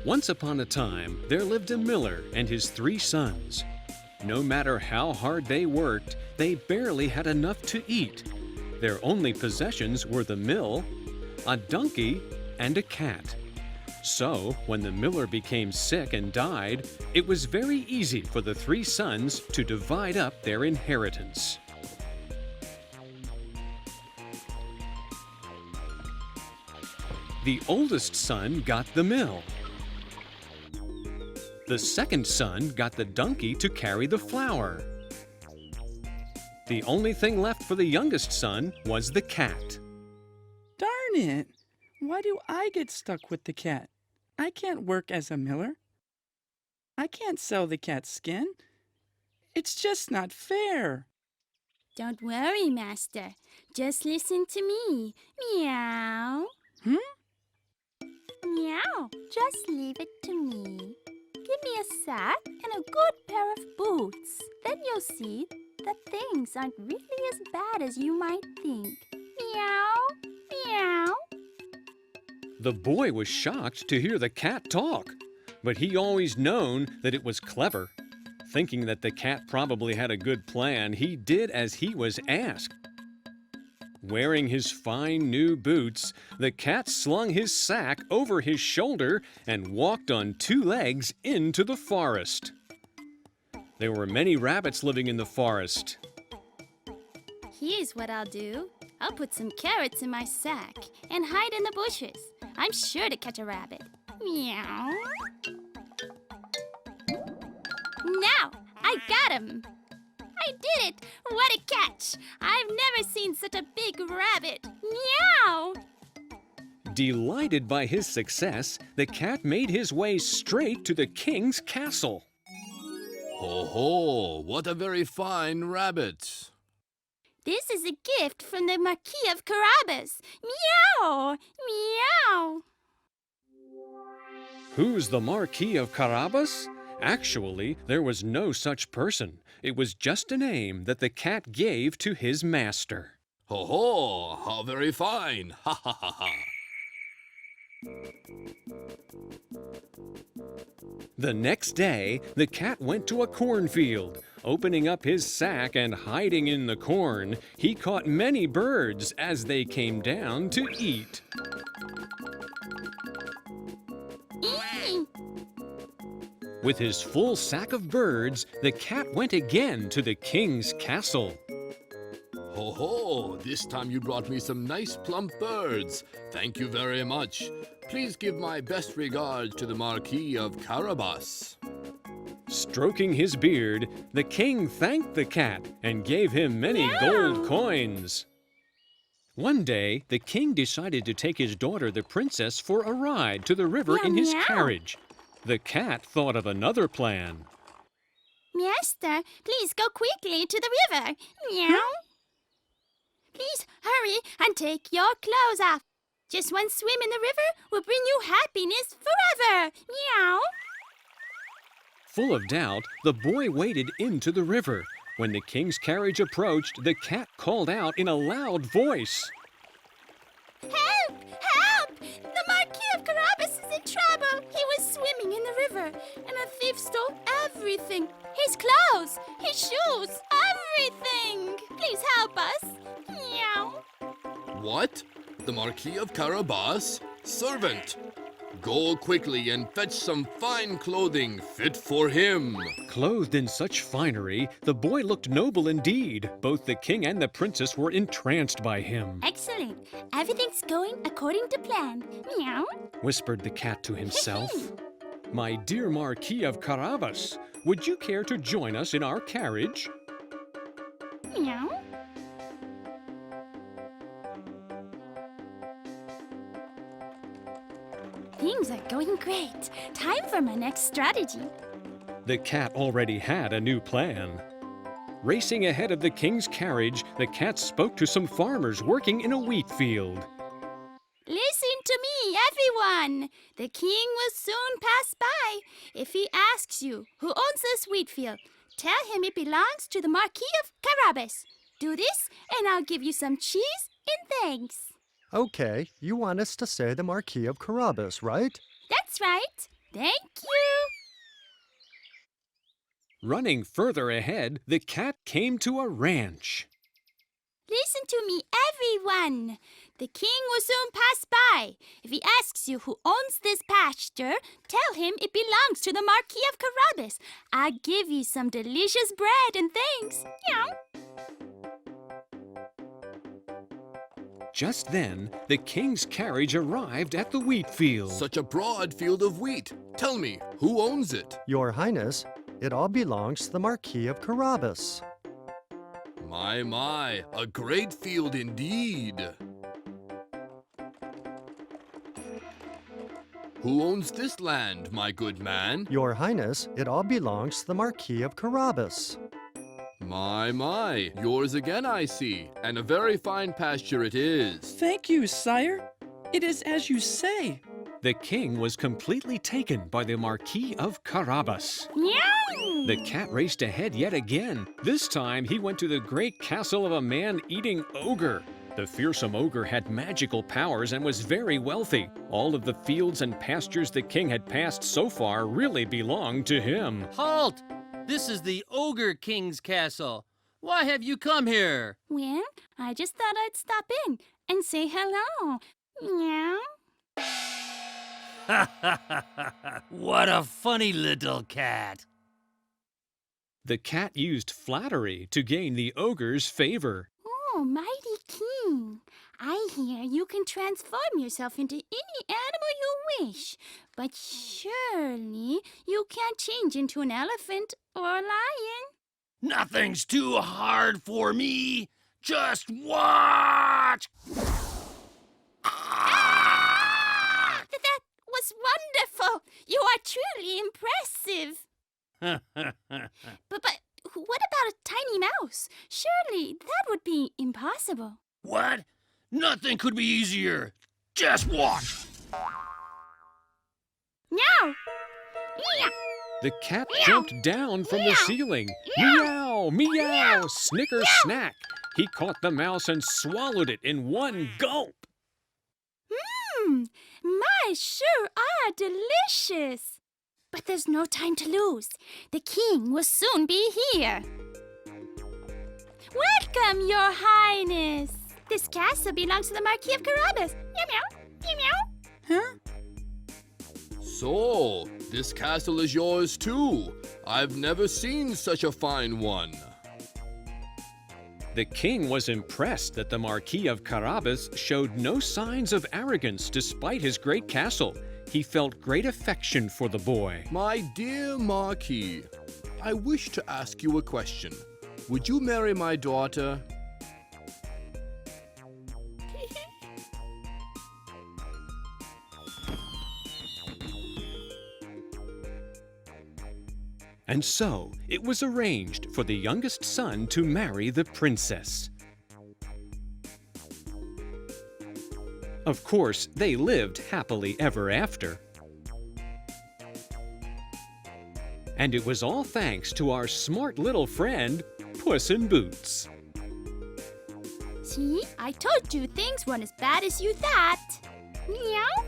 Once upon a time, there lived a miller and his 3 sons. No matter how hard they worked, they barely had enough to eat. Their only possessions were the mill, a donkey, and a cat. So, when the miller became sick and died, it was very easy for the 3 sons to divide up their inheritance. The oldest son got the mill. The second son got the donkey to carry the flour. The only thing left for the youngest son was the cat. Darn it! Why do I get stuck with the cat? I can't work as a miller. I can't sell the cat's skin. It's just not fair. Don't worry, Master. Just listen to me. Meow. Meow. Just leave it to me. Give me a sack and a good pair of boots. Then you'll see that things aren't really as bad as you might think. Meow. Meow. The boy was shocked to hear the cat talk, but he always known that it was clever. Thinking that the cat probably had a good plan, he did as he was asked. Wearing his fine new boots, the cat slung his sack over his shoulder and walked on 2 legs into the forest. There were many rabbits living in the forest. Here's what I'll do. I'll put some carrots in my sack and hide in the bushes. I'm sure to catch a rabbit. Meow. Now, I got him. I did it! What a catch! I've never seen such a big rabbit. Meow! Delighted by his success, the cat made his way straight to the king's castle. Ho ho! What a very fine rabbit! This is a gift from the Marquis of Carabas. Meow! Meow! Who's the Marquis of Carabas? Actually, there was no such person. It was just a name that the cat gave to his master. Ho ho! How very fine! Ha ha ha ha! The next day, the cat went to a cornfield. Opening up his sack and hiding in the corn, he caught many birds as they came down to eat. With his full sack of birds, the cat went again to the king's castle. Ho ho! This time you brought me some nice plump birds. Thank you very much. Please give my best regards to the Marquis of Carabas. Stroking his beard, the king thanked the cat and gave him many gold coins. One day, the king decided to take his daughter, the princess, for a ride to the river in his carriage. The cat thought of another plan. Master, please go quickly to the river. Meow. Please hurry and take your clothes off. Just one swim in the river will bring you happiness forever. Meow. Full of doubt, the boy waded into the river. When the king's carriage approached, the cat called out in a loud voice. Help! Help! The Marquis of Carabas is in trouble. He was swimming in the river, and a thief stole everything. His clothes, his shoes, everything. Please help us. Meow. What? The Marquis of Carabas? Servant! Go quickly and fetch some fine clothing fit for him. Clothed in such finery, the boy looked noble indeed. Both the king and the princess were entranced by him. Excellent. Everything's going according to plan. Meow. Whispered the cat to himself. My dear Marquis of Carabas, would you care to join us in our carriage? Meow. Things are going great. Time for my next strategy. The cat already had a new plan. Racing ahead of the king's carriage, the cat spoke to some farmers working in a wheat field. Listen to me, everyone. The king will soon pass by. If he asks you who owns this wheat field, tell him it belongs to the Marquis of Carabas. Do this, and I'll give you some cheese in thanks. Okay, you want us to say the Marquis of Carabas, right? That's right. Thank you. Running further ahead, the cat came to a ranch. Listen to me, everyone. The king will soon pass by. If he asks you who owns this pasture, tell him it belongs to the Marquis of Carabas. I'll give you some delicious bread and thanks. Meow. Just then, the king's carriage arrived at the wheat field. Such a broad field of wheat. Tell me, who owns it? Your Highness, it all belongs to the Marquis of Carabas. My, a great field indeed. Who owns this land, my good man? Your Highness, it all belongs to the Marquis of Carabas. My, yours again I see, and a very fine pasture it is. Thank you, sire. It is as you say. The king was completely taken by the Marquis of Carabas. Meow. The cat raced ahead yet again. This time, he went to the great castle of a man-eating ogre. The fearsome ogre had magical powers and was very wealthy. All of the fields and pastures the king had passed so far really belonged to him. Halt! This is the Ogre King's castle. Why have you come here? Well, I just thought I'd stop in and say hello. Meow. What a funny little cat. The cat used flattery to gain the ogre's favor. Oh, mighty king. I hear you can transform yourself into any animal you wish. But surely you can't change into an elephant or a lion. Nothing's too hard for me. Just watch. That was wonderful. You are truly impressive. But what about a tiny mouse? Surely that would be impossible. What? Nothing could be easier. Just watch. Meow. Meow. The cat jumped down from the ceiling. Meow, meow, snicker snack. He caught the mouse and swallowed it in one gulp. Mice sure are delicious. But there's no time to lose. The king will soon be here. Welcome, Your Highness. This castle belongs to the Marquis of Carabas. Meow, meow, meow, meow. Huh? So, this castle is yours too. I've never seen such a fine one. The king was impressed that the Marquis of Carabas showed no signs of arrogance despite his great castle. He felt great affection for the boy. My dear Marquis, I wish to ask you a question. Would you marry my daughter? And so, it was arranged for the youngest son to marry the princess. Of course, they lived happily ever after. And it was all thanks to our smart little friend, Puss in Boots. See, I told you things weren't as bad as you thought. Meow.